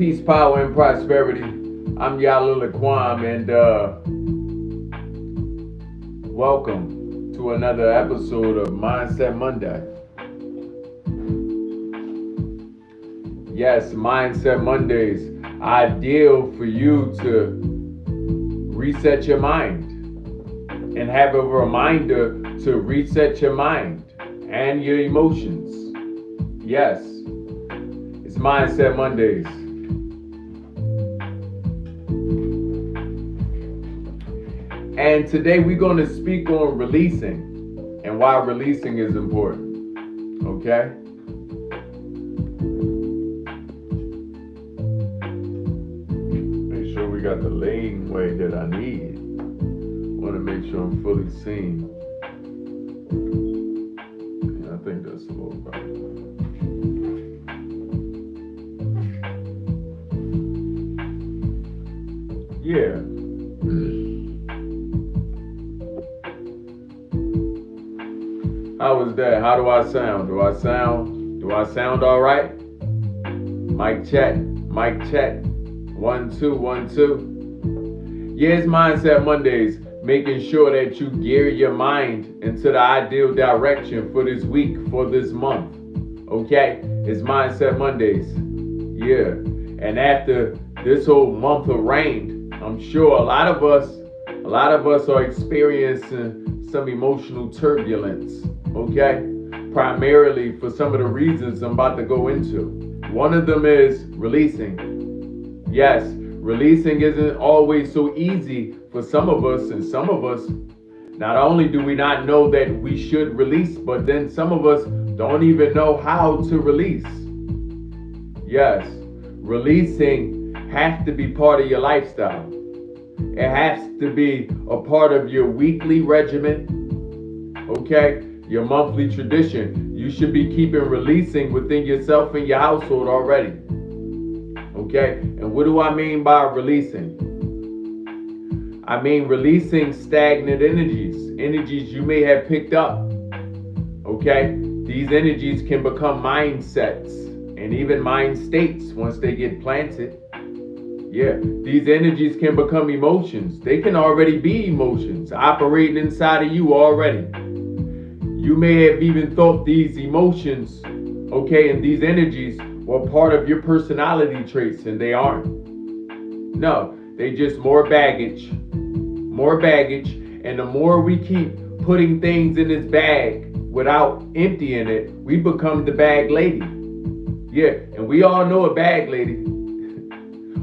Peace, power, and prosperity. I'm Yahlil Lakwame, and welcome to another episode of Mindset Monday. Yes, Mindset Mondays, ideal for you to reset your mind and have a reminder to reset your mind and your emotions. Yes, it's Mindset Mondays. And today we're going to speak on releasing and why releasing is important. Okay? Make sure we got the laneway that I need. Want to make sure I'm fully seen. Yeah, I think that's a little better. Yeah. How was that? How do I sound? Do I sound all right? Mic check. 1 2 1 2. Yeah, it's Mindset Mondays, making sure that you gear your mind into the ideal direction for this week, for this month. Okay? It's Mindset Mondays. Yeah. And after this whole month of rain, I'm sure a lot of us are experiencing some emotional turbulence. Okay? Primarily for some of the reasons I'm about to go into. One of them is releasing. Yes, releasing isn't always so easy for some of us, and some of us, not only do we not know that we should release, but then some of us don't even know how to release. Yes, releasing has to be part of your lifestyle. It has to be a part of your weekly regimen. Okay? Your monthly tradition. You should be keeping releasing within yourself and your household already. Okay? And what do I mean by releasing? I mean releasing stagnant energies you may have picked up. Okay? These energies can become mindsets and even mind states once they get planted. Yeah, these energies can become emotions. They can already be emotions operating inside of you already. You may have even thought these emotions, okay, and these energies were part of your personality traits, and they aren't. No, they just more baggage, and the more we keep putting things in this bag without emptying it, we become the bag lady. Yeah, and we all know a bag lady.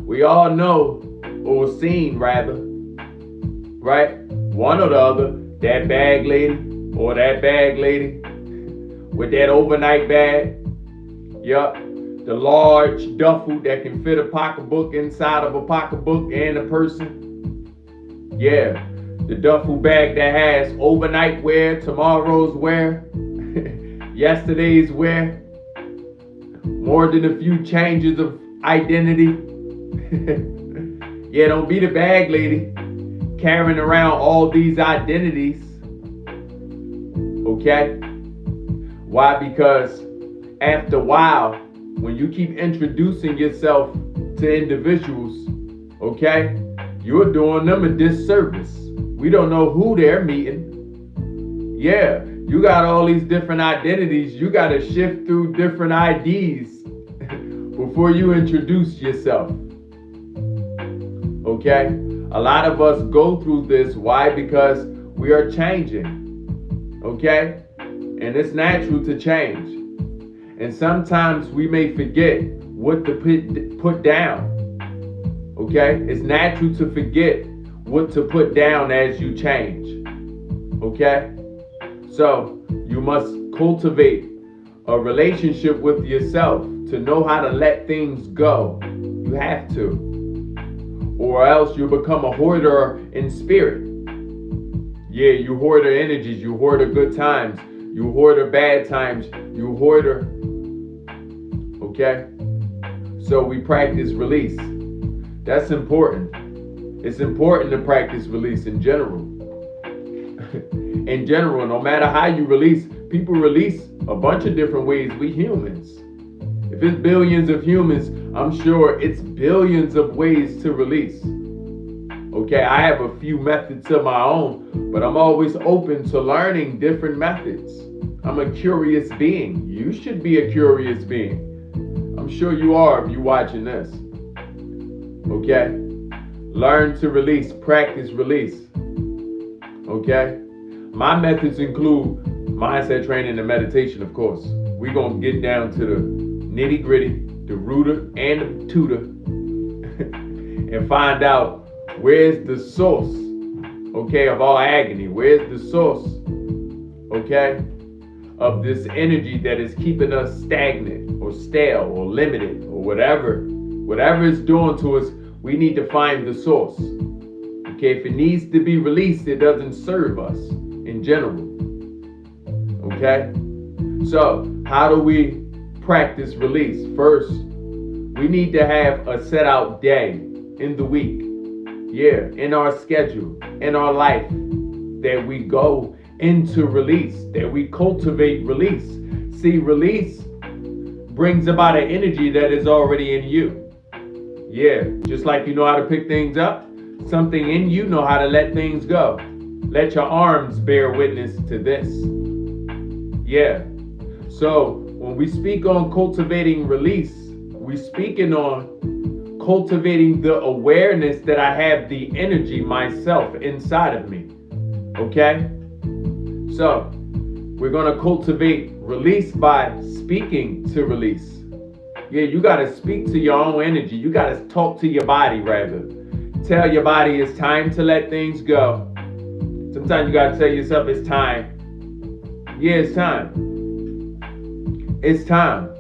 We all know, or seen rather, right? One or the other, that bag lady, or that bag lady with that overnight bag. Yup. The large duffel that can fit a pocketbook inside of a pocketbook and a person. Yeah. The duffel bag that has overnight wear, tomorrow's wear, yesterday's wear, more than a few changes of identity. Yeah, don't be the bag lady carrying around all these identities. Okay? Why? Because after a while, when you keep introducing yourself to individuals, okay, you're doing them a disservice. We don't know who they're meeting. Yeah, you got all these different identities. You got to shift through different IDs before you introduce yourself. Okay? A lot of us go through this. Why? Because we are changing. Okay? And it's natural to change. And sometimes we may forget what to put down. Okay? It's natural to forget what to put down as you change. Okay? So, you must cultivate a relationship with yourself to know how to let things go. You have to. Or else you'll become a hoarder in spirit. Yeah, you hoarder energies, you hoarder good times, you hoarder bad times, you hoarder. Okay? So we practice release. That's important. It's important to practice release in general. In general, no matter how you release, people release a bunch of different ways. We humans. If it's billions of humans, I'm sure it's billions of ways to release. Okay, I have a few methods of my own, but I'm always open to learning different methods. I'm a curious being. You should be a curious being. I'm sure you are if you're watching this. Okay? Learn to release, practice release. Okay? My methods include mindset training and meditation, of course. We're going to get down to the nitty gritty, the rooter and the tutor, and find out where's the source, okay, of all agony. Where's the source, okay, of this energy that is keeping us stagnant or stale or limited or whatever it's doing to us. We need to find the source. Okay, if it needs to be released, it doesn't serve us in general. Okay? So, how do we practice release? First, we need to have a set out day in the week. Yeah, in our schedule, in our life, that we go into release, that we cultivate release. See, release brings about an energy that is already in you. Yeah, just like you know how to pick things up, something in you know how to let things go. Let your arms bear witness to this. Yeah. So when we speak on cultivating release, we speaking on cultivating the awareness that I have the energy myself inside of me. Okay? So we're going to cultivate release by speaking to release. Yeah, you got to speak to your own energy. You got to talk to your body, rather. Tell your body it's time to let things go. Sometimes you got to tell yourself it's time. Yeah, it's time. It's time.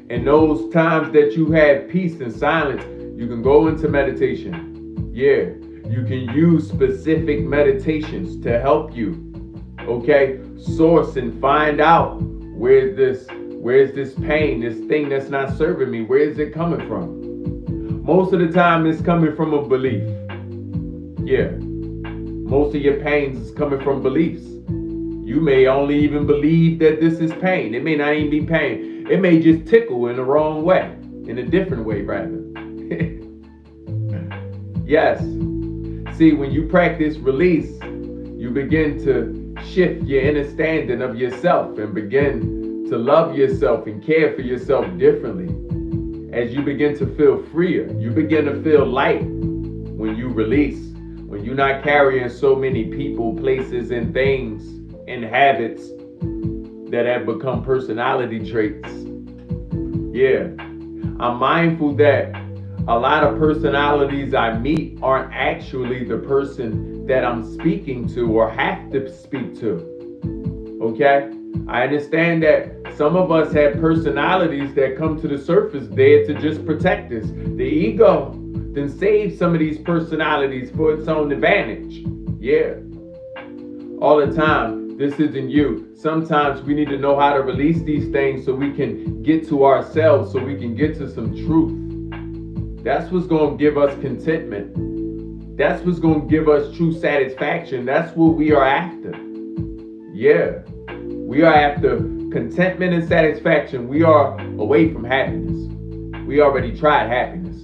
And those times that you have peace and silence, you can go into meditation. Yeah, you can use specific meditations to help you, okay, source and find out where's this pain, this thing that's not serving me, where is it coming from? Most of the time it's coming from a belief. Yeah, most of your pains is coming from beliefs. You may only even believe that this is pain. It may not even be pain. It may just tickle in the wrong way, in a different way rather. Yes. See, when you practice release, you begin to shift your understanding of yourself and begin to love yourself and care for yourself differently. As you begin to feel freer, you begin to feel light when you release, when you're not carrying so many people, places, and things and habits that have become personality traits. Yeah, I'm mindful that a lot of personalities I meet aren't actually the person that I'm speaking to or have to speak to. Okay? I understand that some of us have personalities that come to the surface there to just protect us. The ego then saves some of these personalities for its own advantage. Yeah. All the time. This isn't you. Sometimes we need to know how to release these things so we can get to ourselves, so we can get to some truth. That's what's going to give us contentment. That's what's going to give us true satisfaction. That's what we are after. Yeah. We are after contentment and satisfaction. We are away from happiness. We already tried happiness.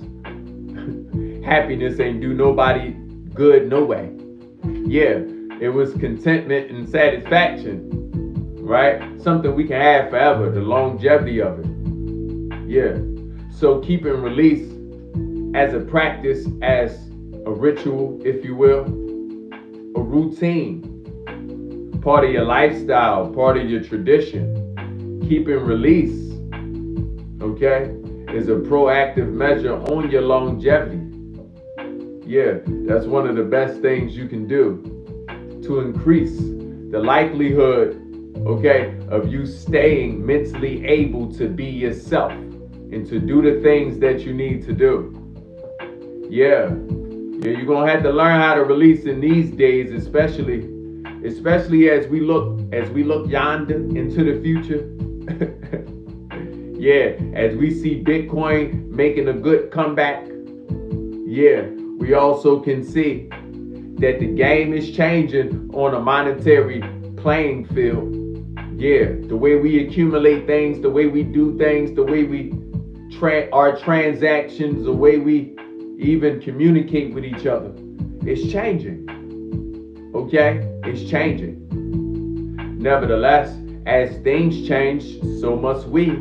Happiness ain't do nobody good no way. Yeah. It was contentment and satisfaction, right? Something we can have forever, the longevity of it. Yeah. So keeping release as a practice, as a ritual, if you will, a routine, part of your lifestyle, part of your tradition. Keeping release, okay, is a proactive measure on your longevity. Yeah, that's one of the best things you can do to increase the likelihood, okay, of you staying mentally able to be yourself and to do the things that you need to do. Yeah, you're gonna have to learn how to release in these days, especially as we look yonder into the future. Yeah, as we see Bitcoin making a good comeback. Yeah, we also can see that the game is changing on a monetary playing field. The way we accumulate things, the way we do things, the way we our transactions, the way we even communicate with each other. It's changing. Okay? It's changing. Nevertheless, as things change, so must we.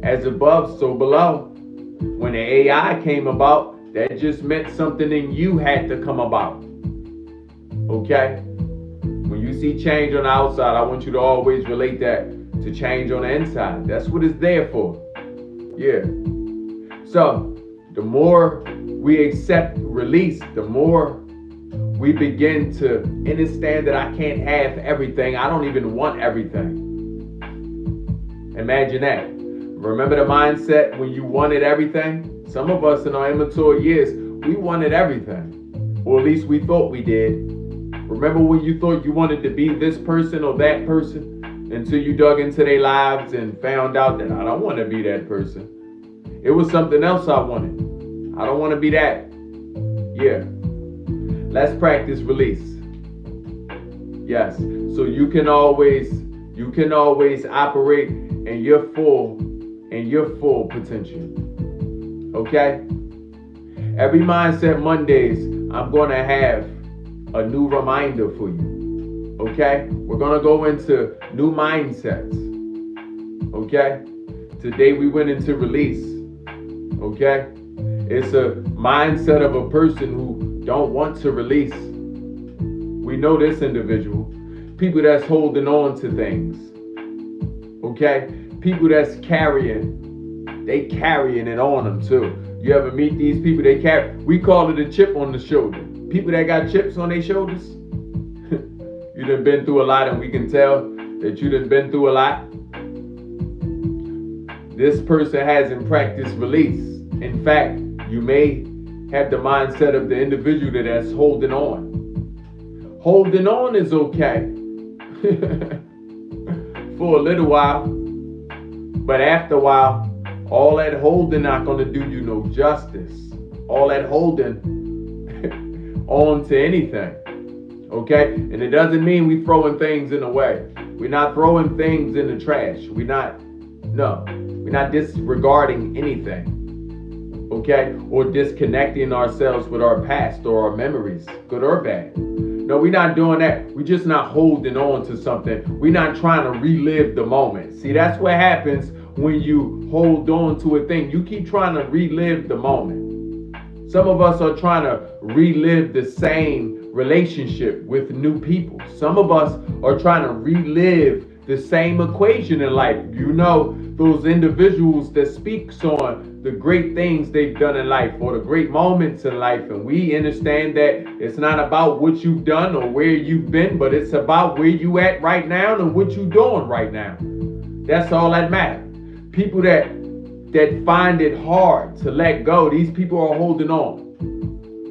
As above, so below. When the AI came about, that just meant something in you had to come about. Okay? When you see change on the outside, I want you to always relate that to change on the inside. That's what it's there for. Yeah. So, the more we accept release, the more we begin to understand that I can't have everything. I don't even want everything. Imagine that. Remember the mindset when you wanted everything? Some of us in our immature years, we wanted everything. Or at least we thought we did. Remember when you thought you wanted to be this person or that person? Until you dug into their lives and found out that I don't want to be that person. It was something else I wanted. I don't want to be that. Yeah. Let's practice release. Yes. So you can always operate in your full potential. Okay? Every Mindset Mondays, I'm going to have a new reminder for you. Okay? We're going to go into new mindsets. Okay? Today we went into release. Okay? It's a mindset of a person who don't want to release. We know this individual. People that's holding on to things. Okay? People that's carrying it on them too. You ever meet these people? We call it a chip on the shoulder. People that got chips on their shoulders. You done been through a lot, and we can tell that you done been through a lot. This person hasn't practiced release. In fact, you may have the mindset of the individual that's holding on. Holding on is okay for a little while, but after a while, all that holding not going to do you no justice. All that holding on to anything. Okay? And it doesn't mean we throwing things in the way. We're not throwing things in the trash. We're not disregarding anything. Okay? Or disconnecting ourselves with our past or our memories, good or bad. No, we're not doing that. We're just not holding on to something. We're not trying to relive the moment. See, that's what happens when you hold on to a thing. You keep trying to relive the moment. Some of us are trying to relive the same relationship with new people. Some of us are trying to relive the same equation in life. You know, those individuals that speaks on the great things they've done in life or the great moments in life. And we understand that it's not about what you've done or where you've been, but it's about where you at right now and what you're doing right now. That's all that matters. People that find it hard to let go, these people are holding on.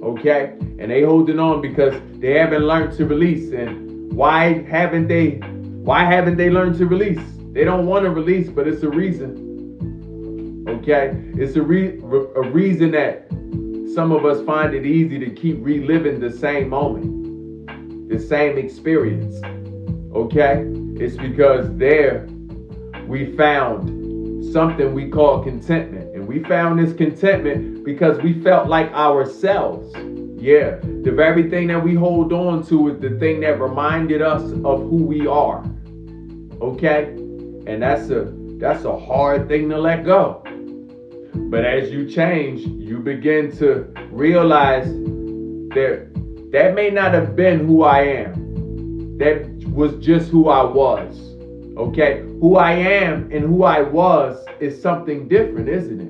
Okay? And they holding on because they haven't learned to release. And why haven't they learned to release? They don't want to release, but it's a reason. Okay? It's a reason that some of us find it easy to keep reliving the same moment, the same experience. Okay? It's because there we found something we call contentment. And we found this contentment because we felt like ourselves. Yeah, the very thing that we hold on to is the thing that reminded us of who we are. Okay? And that's a hard thing to let go. But as you change, you begin to realize that may not have been who I am. That was just who I was. Okay? Who I am and who I was is something different, isn't it?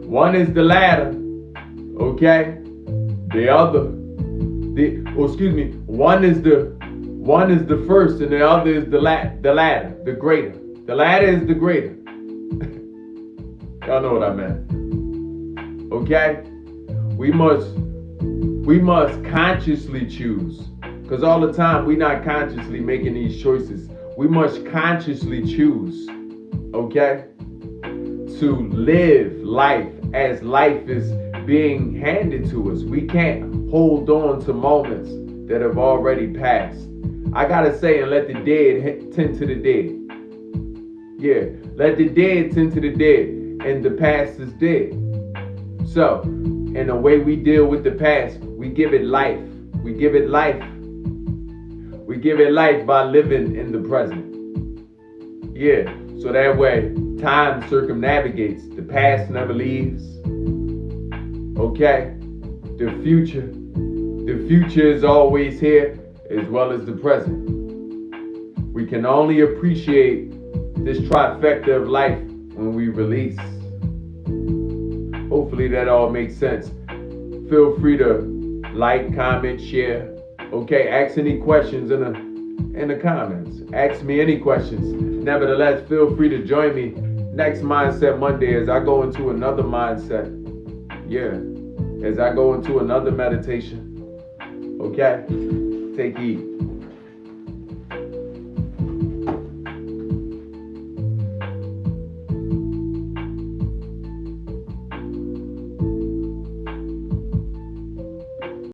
One is the ladder. Okay? One is the first and the other is the ladder, the greater. The ladder is the greater. Y'all know what I meant. Okay? We must consciously choose. Because all the time we're not consciously making these choices. We must consciously choose, okay, to live life as life is being handed to us. We can't hold on to moments that have already passed. I gotta say, and let the dead tend to the dead. Yeah, let the dead tend to the dead, and the past is dead. So, in the way we deal with the past, we give it life. We give it life. We give it life by living in the present. Yeah, so that way time circumnavigates. The past never leaves. Okay? The future is always here, as well as the present. We can only appreciate this trifecta of life when we release. Hopefully that all makes sense. Feel free to like, comment, share. Okay, ask any questions in the comments. Ask me any questions. Nevertheless, feel free to join me next Mindset Monday as I go into another mindset. Yeah, as I go into another meditation. Okay, take heed.